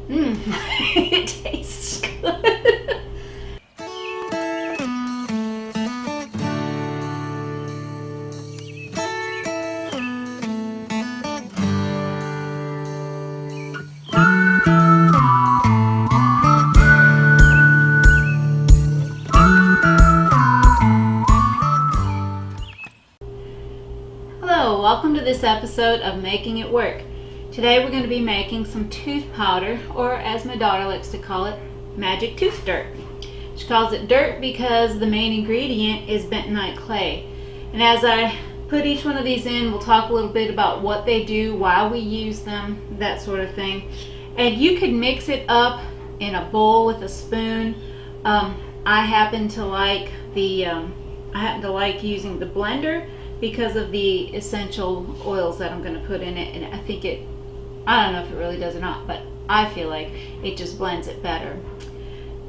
Mmm, it tastes good. Hello, welcome to this episode of Making It Work. Today we're going to be making some tooth powder, or as my daughter likes to call it, magic tooth dirt. She calls it dirt because the main ingredient is bentonite clay. And as I put each one of these in, we'll talk a little bit about what they do, why we use them, that sort of thing. And you could mix it up in a bowl with a spoon. I happen to like using the blender because of the essential oils that I'm going to put in it, and I don't know if it really does or not, but I feel like it just blends it better.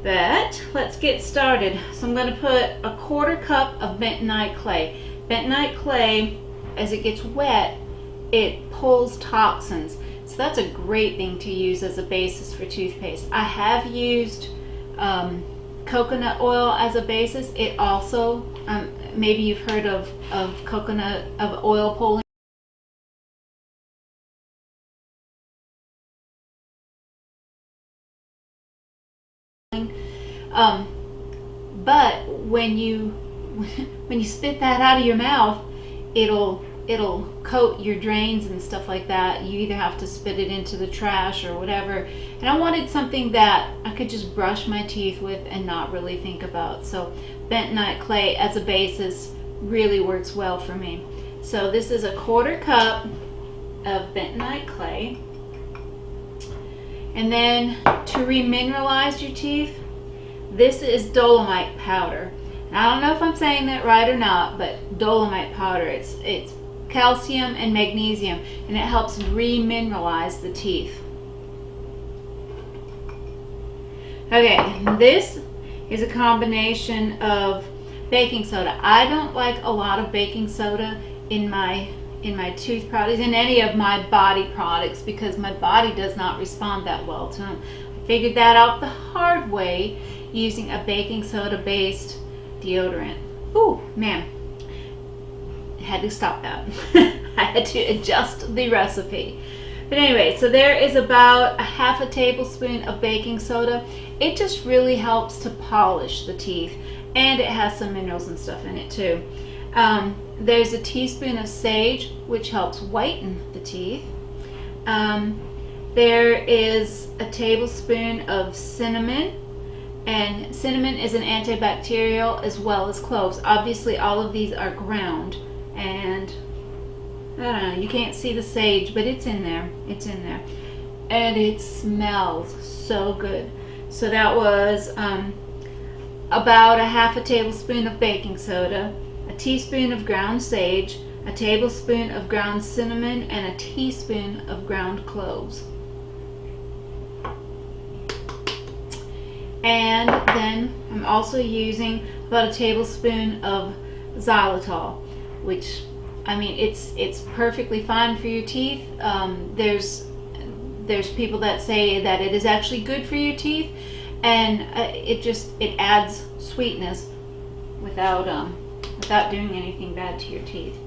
But let's get started. So I'm going to put a 1/4 cup of bentonite clay. Bentonite clay, as it gets wet, it pulls toxins. So that's a great thing to use as a basis for toothpaste. I have used coconut oil as a basis. It also, maybe you've heard of oil pulling. But when you spit that out of your mouth, it'll coat your drains and stuff like that. You either have to spit it into the trash or whatever. And I wanted something that I could just brush my teeth with and not really think about. So bentonite clay as a basis really works well for me. So this is a 1/4 cup of bentonite clay. And then to remineralize your teeth, this is dolomite powder. Now, I don't know if I'm saying that right or not, but dolomite powder, it's calcium and magnesium, and it helps remineralize the teeth. Okay, this is a combination of baking soda. I don't like a lot of baking soda in my tooth products, in any of my body products, because my body does not respond that well to them. I figured that out the hard way using a baking soda based deodorant. Ooh, man, I had to stop that. I had to adjust the recipe. But anyway, so there is about a 1/2 tablespoon of baking soda. It just really helps to polish the teeth, and it has some minerals and stuff in it too. There's a teaspoon of sage, which helps whiten the teeth. There is a tablespoon of cinnamon, and cinnamon is an antibacterial as well as cloves. Obviously all of these are ground, and I don't know, you can't see the sage, but it's in there. It's in there. And it smells so good. So that was about a 1/2 tablespoon of baking soda, a teaspoon of ground sage, a tablespoon of ground cinnamon, and a teaspoon of ground cloves. And then I'm also using about a tablespoon of xylitol, which, I mean, it's perfectly fine for your teeth. There's people that say that it is actually good for your teeth, and it adds sweetness without doing anything bad to your teeth.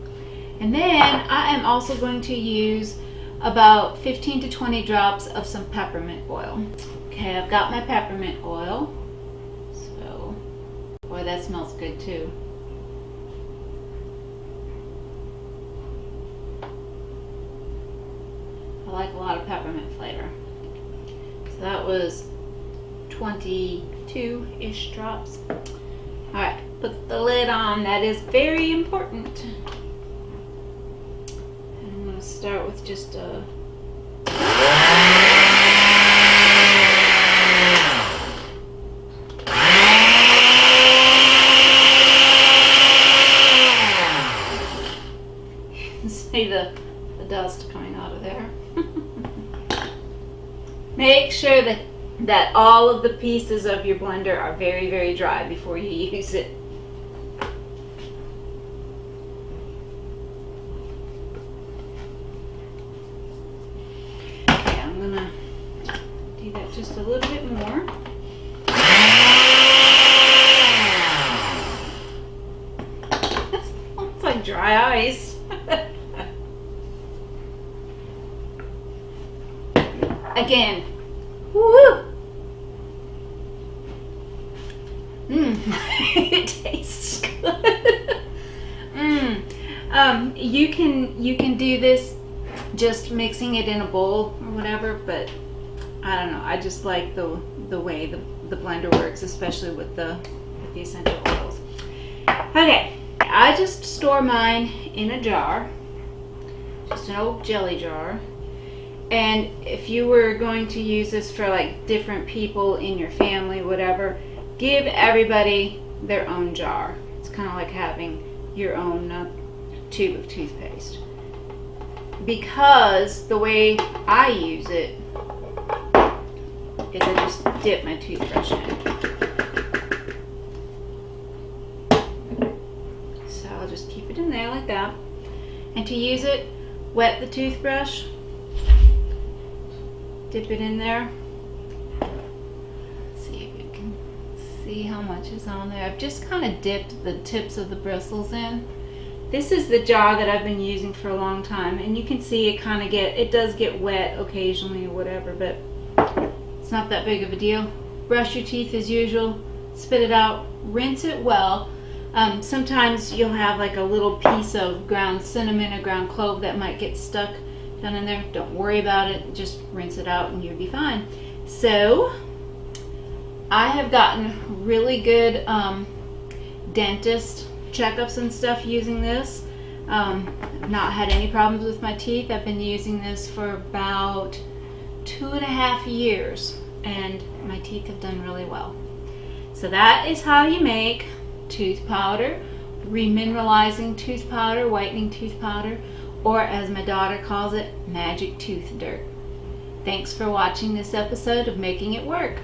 And then I am also going to use about 15 to 20 drops of some peppermint oil. Okay, I've got my peppermint oil. So, boy, that smells good too. I like a lot of peppermint flavor. So that was 22-ish drops. Alright, put the lid on. That is very important. And I'm going to start with just a... See the dust coming out of there. Make sure that all of the pieces of your blender are very, very dry before you use it. Okay, I'm gonna do that just a little bit more. It's like dry ice. Again, woo! It tastes good. You can do this just mixing it in a bowl or whatever, but I don't know. I just like the way the blender works, especially with the essential oils. Okay, I just store mine in a jar, just an old jelly jar. And if you were going to use this for like different people in your family, whatever, give everybody their own jar. It's kind of like having your own tube of toothpaste. Because the way I use it is I just dip my toothbrush in. So I'll just keep it in there like that. And to use it, wet the toothbrush, dip it in there. Let's see if you can see how much is on there. I've just kind of dipped the tips of the bristles in. This is the jar that I've been using for a long time, and you can see it does get wet occasionally or whatever, but it's not that big of a deal. Brush your teeth as usual, spit it out, rinse it well. Sometimes you'll have like a little piece of ground cinnamon or ground clove that might get stuck down in there. Don't worry about it, just rinse it out and you'll be fine. So I have gotten really good dentist checkups and stuff using this. I've not had any problems with my teeth. I've been using this for about 2.5 years and my teeth have done really well. So that is how you make tooth powder, remineralizing tooth powder, whitening tooth powder, or as my daughter calls it, magic tooth dirt. Thanks for watching this episode of Making It Work.